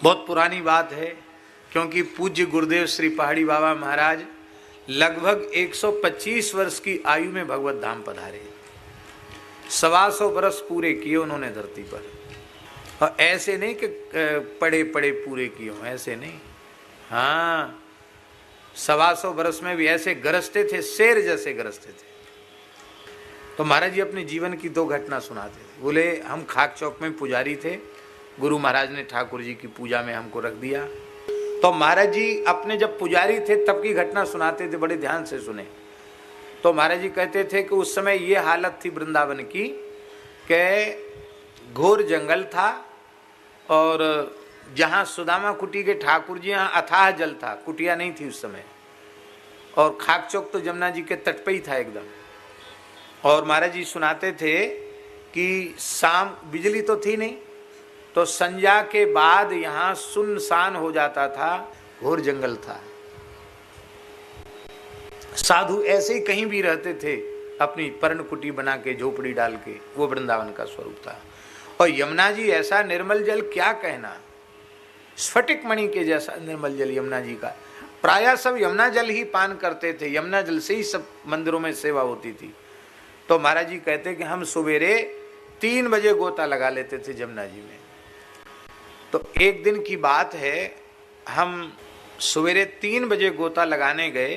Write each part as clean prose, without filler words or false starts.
बहुत पुरानी बात है, क्योंकि पूज्य गुरुदेव श्री पहाड़ी बाबा महाराज लगभग 125 वर्ष की आयु में भगवत धाम पधारे। 125 वर्ष पूरे किए उन्होंने धरती पर। और ऐसे नहीं कि पड़े पड़े पूरे किए हों, ऐसे नहीं। हाँ, 125 वर्ष में भी ऐसे गरजते थे, शेर जैसे गरजते थे। तो महाराज जी अपने जीवन की 2 घटना सुनाते थे। बोले हम खाक चौक में पुजारी थे, गुरु महाराज ने ठाकुर जी की पूजा में हमको रख दिया। तो महाराज जी अपने जब पुजारी थे तब की घटना सुनाते थे, बड़े ध्यान से सुने। तो महाराज जी कहते थे कि उस समय ये हालत थी वृंदावन की कि घोर जंगल था और जहाँ सुदामा कुटी के ठाकुर जी, यहाँ अथाह जल था, कुटिया नहीं थी उस समय। और खाक चौक तो जमुना जी के तट पे ही था एकदम। और महाराज जी सुनाते थे कि शाम, बिजली तो थी नहीं, तो संध्या के बाद यहाँ सुनसान हो जाता था, घोर जंगल था। साधु ऐसे ही कहीं भी रहते थे, अपनी पर्णकुटी बना के, झोपड़ी डाल के। वो वृंदावन का स्वरूप था। और यमुना जी ऐसा निर्मल जल, क्या कहना, स्फटिक मणि के जैसा निर्मल जल यमुना जी का। प्रायः सब यमुना जल ही पान करते थे, यमुना जल से ही सब मंदिरों में सेवा होती थी। तो महाराज जी कहते कि हम सवेरे 3 बजे गोता लगा लेते थे यमुना जी में। तो एक दिन की बात है, हम सवेरे 3 बजे गोता लगाने गए,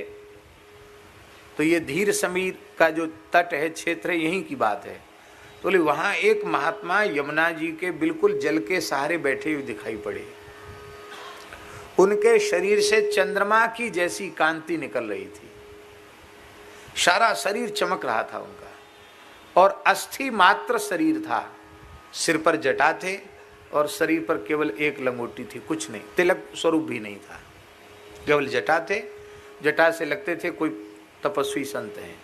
तो ये धीर समीर का जो तट है, क्षेत्र है, यहीं की बात है। तो बोले वहाँ एक महात्मा यमुना जी के बिल्कुल जल के सहारे बैठे हुए दिखाई पड़े। उनके शरीर से चंद्रमा की जैसी कांति निकल रही थी, सारा शरीर चमक रहा था उनका, और अस्थि मात्र शरीर था। सिर पर जटा थे और शरीर पर केवल एक लंगोटी थी, कुछ नहीं, तिलक स्वरूप भी नहीं था, केवल जटा थे। जटा से लगते थे कोई तपस्वी संत हैं,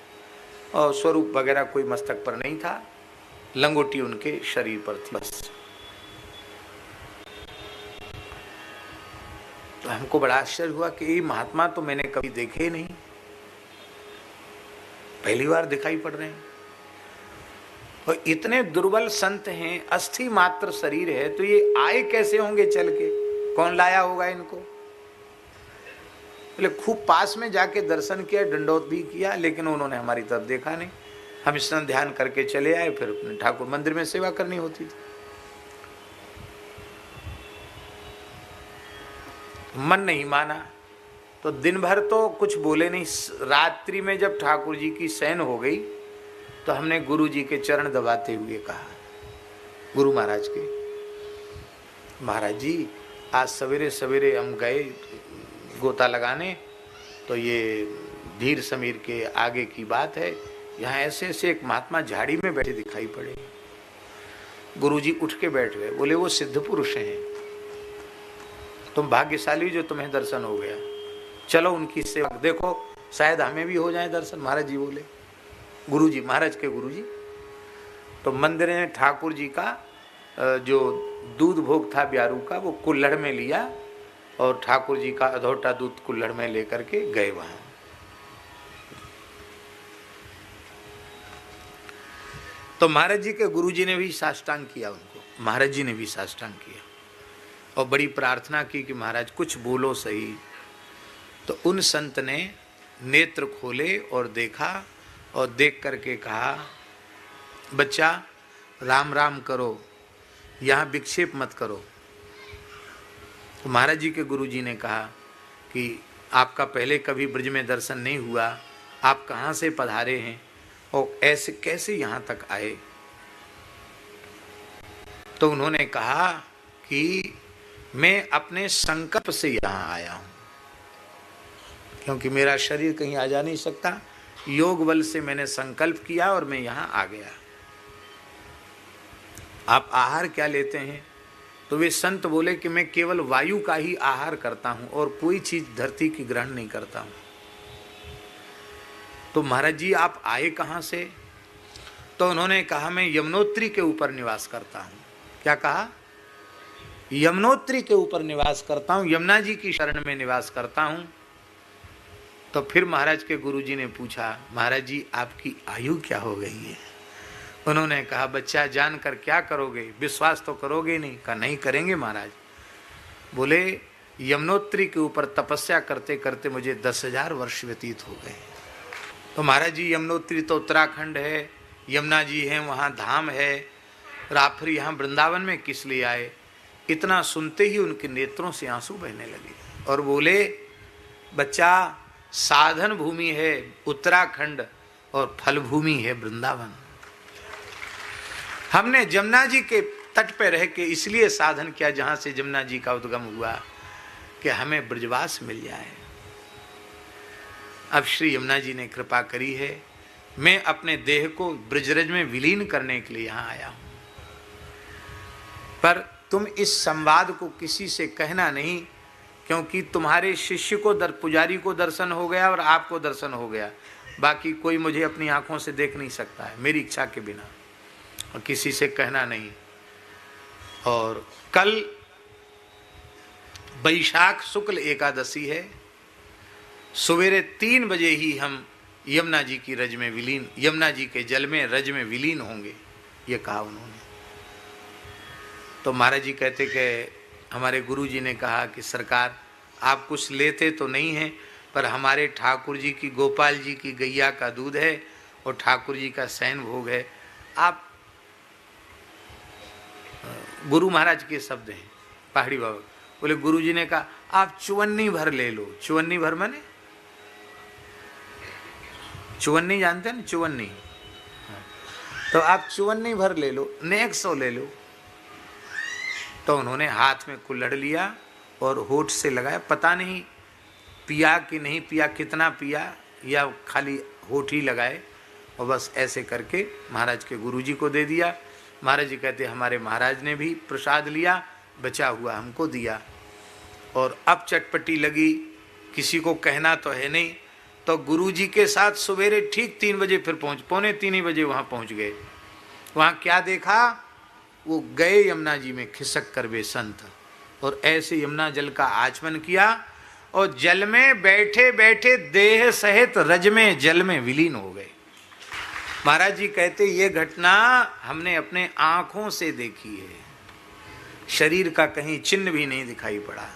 और स्वरूप वगैरह कोई मस्तक पर नहीं था, लंगोटी उनके शरीर पर थी बस। तो हमको बड़ा आश्चर्य हुआ कि ये महात्मा तो मैंने कभी देखे ही नहीं, पहली बार दिखाई पड़ रहे हैं। और इतने दुर्बल संत हैं, अस्थि मात्र शरीर है, तो ये आए कैसे होंगे चल के? कौन लाया होगा इनको? बोले खूब पास में जाके दर्शन किया, दंडोत भी किया, लेकिन उन्होंने हमारी तरफ देखा नहीं। हम स्नान ध्यान करके चले आए, फिर अपने ठाकुर मंदिर में सेवा करनी होती थी। मन नहीं माना, तो दिन भर तो कुछ बोले नहीं। रात्रि में जब ठाकुर जी की शयन हो गई, तो हमने गुरु जी के चरण दबाते हुए कहा, गुरु महाराज के, महाराज जी आज सवेरे सवेरे हम गए गोता लगाने, तो ये धीर समीर के आगे की बात है, यहाँ ऐसे ऐसे एक महात्मा झाड़ी में बैठे दिखाई पड़े। गुरु जी उठ के बैठ गए। बोले वो सिद्ध पुरुष हैं, तुम भाग्यशाली जो तुम्हें दर्शन हो गया, चलो उनकी सेवा देखो, शायद हमें भी हो जाए दर्शन। महाराज जी बोले, गुरु जी, महाराज के गुरु जी। तो मंदिर में ठाकुर जी का जो दूध भोग था ब्यारू का, वो कुल्हड़ में लिया, और ठाकुर जी का अधोटा दूध कुल्हड़ में लेकर के गए वहां। तो महाराज जी के गुरु जी ने भी साष्टांग किया उनको, महाराज जी ने भी साष्टांग किया, और बड़ी प्रार्थना की कि महाराज कुछ बोलो सही। तो उन संत ने नेत्र खोले और देखा, और देख करके कहा, बच्चा राम राम करो, यहाँ विक्षेप मत करो। तो महाराज जी के गुरु जी ने कहा कि आपका पहले कभी ब्रज में दर्शन नहीं हुआ, आप कहाँ से पधारे हैं और ऐसे कैसे यहाँ तक आए? तो उन्होंने कहा कि मैं अपने संकल्प से यहाँ आया हूँ, क्योंकि मेरा शरीर कहीं आ जा नहीं सकता, योग बल से मैंने संकल्प किया और मैं यहाँ आ गया। आप आहार क्या लेते हैं? तो वे संत बोले कि मैं केवल वायु का ही आहार करता हूँ और कोई चीज धरती की ग्रहण नहीं करता हूँ। तो महाराज जी आप आए कहाँ से? तो उन्होंने कहा मैं यमुनोत्री के ऊपर निवास करता हूँ। क्या कहा? यमुनोत्री के ऊपर निवास करता हूँ, यमुना जी की शरण में निवास करता हूँ। तो फिर महाराज के गुरुजी ने पूछा, महाराज जी आपकी आयु क्या हो गई है? उन्होंने कहा बच्चा जानकर क्या करोगे, विश्वास तो करोगे नहीं? कहा नहीं करेंगे महाराज। बोले यमुनोत्री के ऊपर तपस्या करते करते मुझे 10,000 वर्ष व्यतीत हो गए। तो महाराज जी यमुनोत्री तो उत्तराखंड है, यमुना जी है, वहाँ धाम है, आप फिर यहाँ वृंदावन में किस लिए आए? इतना सुनते ही उनके नेत्रों से आंसू बहने लगे और बोले बच्चा, साधन भूमि है उत्तराखंड और फल भूमि है वृंदावन। हमने जमुना जी के तट पे रह के इसलिए साधन किया जहां से जमुना जी का उद्गम हुआ कि हमें ब्रजवास मिल जाए। अब श्री यमुना जी ने कृपा करी है, मैं अपने देह को ब्रजरज में विलीन करने के लिए यहाँ आया हूँ। पर तुम इस संवाद को किसी से कहना नहीं, क्योंकि तुम्हारे शिष्य को पुजारी को दर्शन हो गया और आपको दर्शन हो गया, बाकी कोई मुझे अपनी आंखों से देख नहीं सकता है मेरी इच्छा के बिना, और किसी से कहना नहीं। और कल वैशाख शुक्ल एकादशी है, सवेरे 3 बजे ही हम यमुना जी की रज में विलीन, यमुना जी के जल में रज में विलीन होंगे, ये कहा उन्होंने। तो महाराज जी कहते कि हमारे गुरु जी ने कहा कि सरकार आप कुछ लेते तो नहीं हैं, पर हमारे ठाकुर जी की, गोपाल जी की गैया का दूध है और ठाकुर जी का शयन भोग है, आप, गुरु महाराज के शब्द हैं पहाड़ी बाबा बोले, गुरु जी ने कहा आप चुवन्नी भर ले लो। चुवन्नी भर माने चुवन्नी जानते हैं ना, चुवन्नी, तो आप चुवन्नी भर ले लो, नेक 100 ले लो। तो उन्होंने हाथ में कुल्हड़ लिया और होठ से लगाया, पता नहीं पिया कि नहीं पिया, कितना पिया या खाली होठ ही लगाए, और बस ऐसे करके महाराज के गुरुजी को दे दिया। महाराज जी कहते हमारे महाराज ने भी प्रसाद लिया, बचा हुआ हमको दिया। और अब चटपटी लगी, किसी को कहना तो है नहीं, तो गुरुजी के साथ सवेरे ठीक 3 बजे फिर पौने 3 ही बजे वहाँ पहुँच गए। वहाँ क्या देखा, वो गए यमुना जी में खिसक कर वे संत, और ऐसे यमुना जल का आचमन किया और जल में बैठे बैठे देह सहित रज में जल में विलीन हो गए। महाराज जी कहते ये घटना हमने अपने आंखों से देखी है, शरीर का कहीं चिन्ह भी नहीं दिखाई पड़ा।